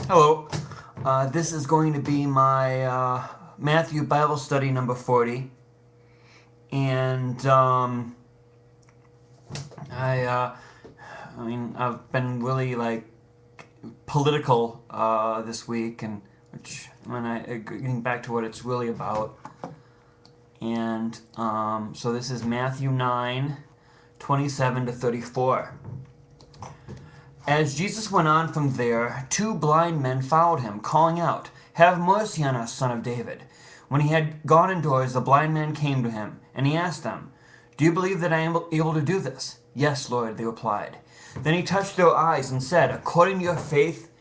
Hello. This is going to be my Matthew Bible study number 40. And I've been really political this week, and getting back to what it's really about. And so this is Matthew 9:27 to 34. As Jesus went on from there, two blind men followed him, calling out, "Have mercy on us, Son of David." When he had gone indoors, the blind men came to him, and he asked them, "Do you believe that I am able to do this?" "Yes, Lord," they replied. Then he touched their eyes and said, "According to your faith,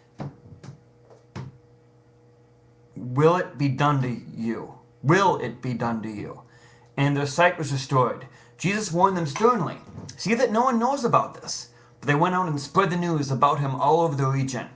will it be done to you? Will it be done to you?" And their sight was restored. Jesus warned them sternly, "See that no one knows about this." But they went out and spread the news about him all over the region.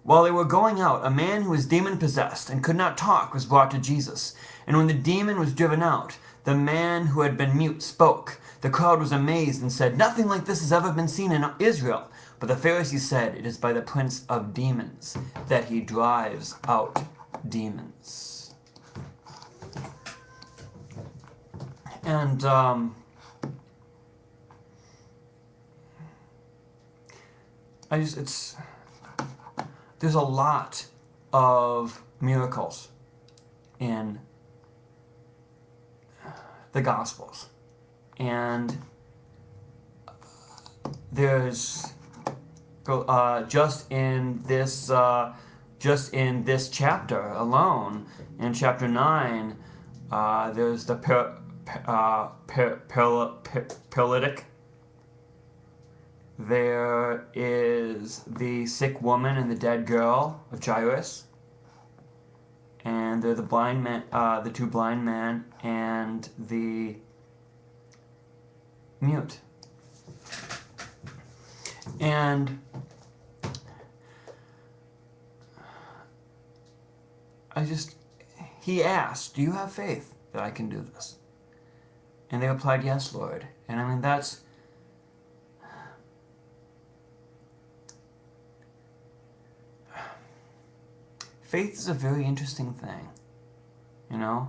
While they were going out, a man who was demon-possessed and could not talk was brought to Jesus. And when the demon was driven out, the man who had been mute spoke. The crowd was amazed and said, "Nothing like this has ever been seen in Israel." But the Pharisees said, "It is by the prince of demons that he drives out demons." And there's a lot of miracles in the Gospels, and there's just in this chapter alone, in chapter 9, there's the paralytic. There is the sick woman and the dead girl of Jairus, and there are the two blind men and the mute. And he asked, "Do you have faith that I can do this?" And they replied, "Yes, Lord." And that's faith is a very interesting thing, and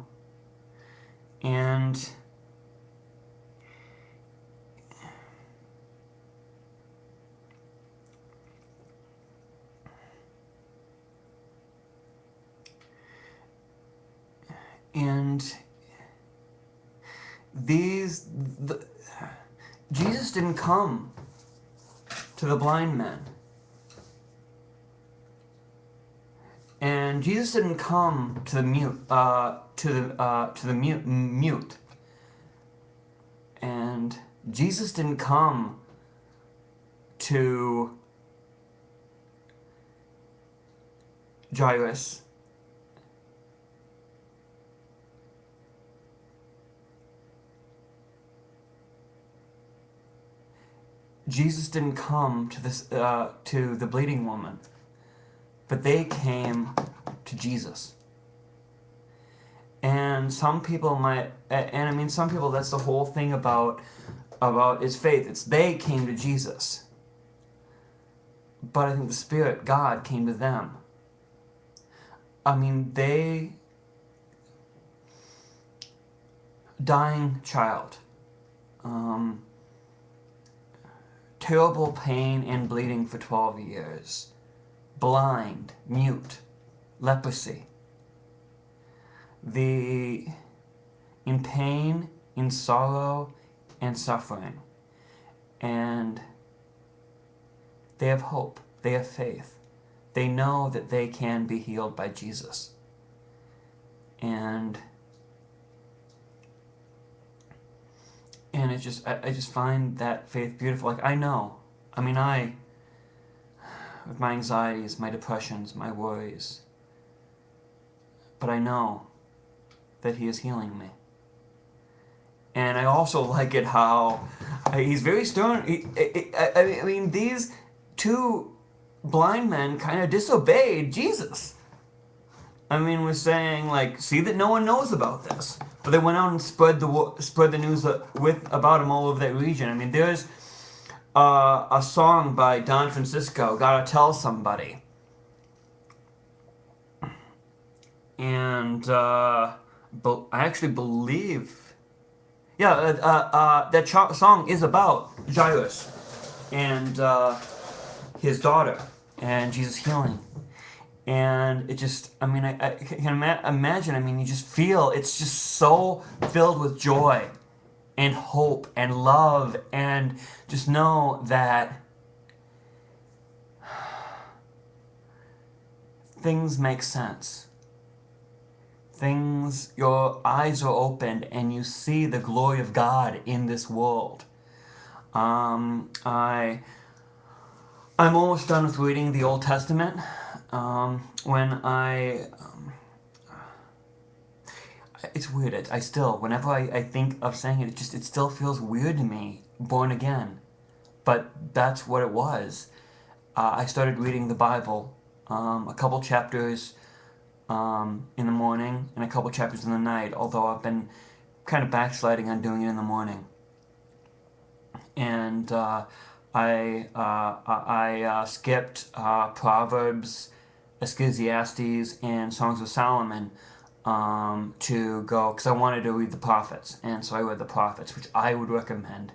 Jesus didn't come to the blind men. And Jesus didn't come to the mute, mute. And Jesus didn't come to Jairus. Jesus didn't come to the bleeding woman. But they came to Jesus. And some people that's the whole thing about is faith. It's they came to Jesus. But I think the Spirit, God, came to them. Dying child. Terrible pain and bleeding for 12 years. Blind, mute, leprosy. In pain, in sorrow, and suffering. And they have hope. They have faith. They know that they can be healed by Jesus. And I just find that faith beautiful. With my anxieties, my depressions, my worries. But I know that he is healing me. And I also like it how he's very stern. These two blind men kind of disobeyed Jesus. We're saying, see that no one knows about this. But they went out and spread the news about him all over that region. There's a song by Don Francisco, "Gotta Tell Somebody." and I actually believe, yeah, that song is about Jairus and his daughter and Jesus healing. And it just, I mean, I can imagine, I mean, you just feel, it's just so filled with joy and hope and love, and just know that things make sense. Things, your eyes are opened and you see the glory of God in this world. I'm almost done with reading the Old Testament. It's weird. I still, whenever I think of saying it, it still feels weird to me, born again. But that's what it was. I started reading the Bible, a couple chapters in the morning and a couple chapters in the night, although I've been kind of backsliding on doing it in the morning. And I skipped Proverbs, Ecclesiastes, and Songs of Solomon to go, because I wanted to read the prophets, and so I read the prophets, which I would recommend.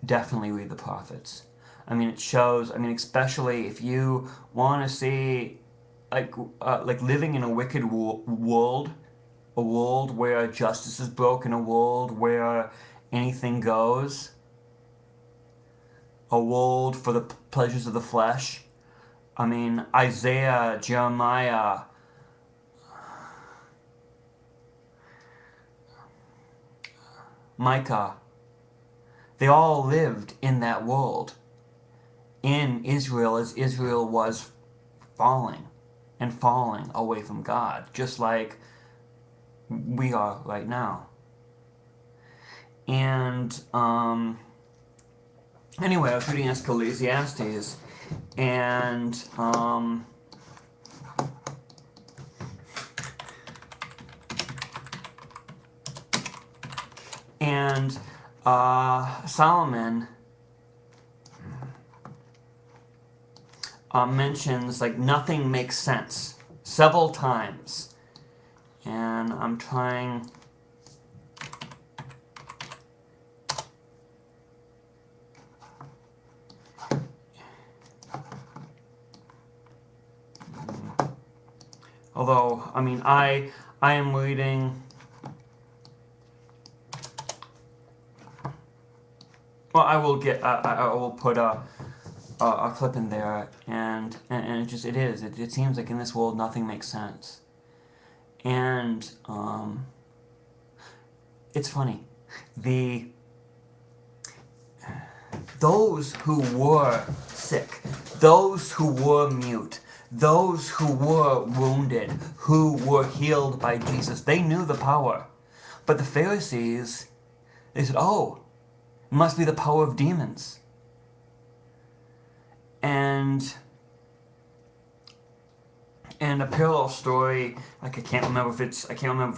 Definitely read the prophets. I mean, it shows, I mean, especially if you want to see, like living in a wicked world, a world where justice is broken, a world where anything goes, a world for the pleasures of the flesh. I mean, Isaiah, Jeremiah, Micah, they all lived in that world, in Israel, as Israel was falling and falling away from God, just like we are right now. And anyway, I was reading Ecclesiastes, and Solomon mentions, like, nothing makes sense several times. And I'm trying... Although, I mean, I am reading... Well, I will put a clip in there, and it seems like in this world nothing makes sense. And it's funny. Those who were sick, those who were mute, those who were wounded, who were healed by Jesus, they knew the power. But the Pharisees, they said, oh, it must be the power of demons. And a parallel story, like I can't remember if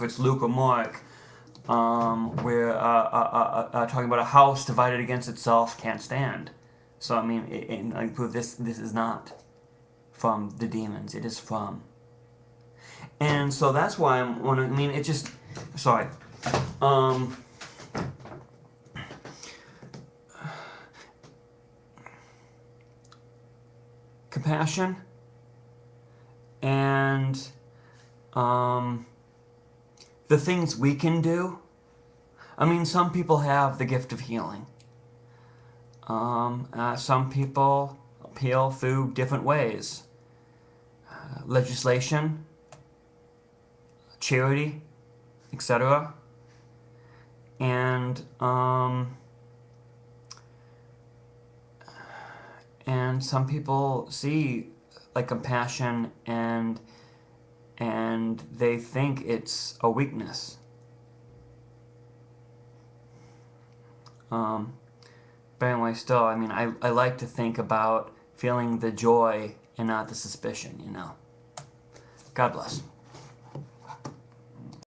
it's Luke or Mark, where talking about a house divided against itself can't stand. So I mean, I prove this is not from the demons; it is from. And so that's why I'm wondering. I mean, it just sorry. Compassion and the things we can do. I mean, some people have the gift of healing. Some people heal through different ways. Legislation, charity, etc. And some people see, like, compassion and they think it's a weakness. But anyway, still, I mean, I like to think about feeling the joy and not the suspicion, you know. God bless.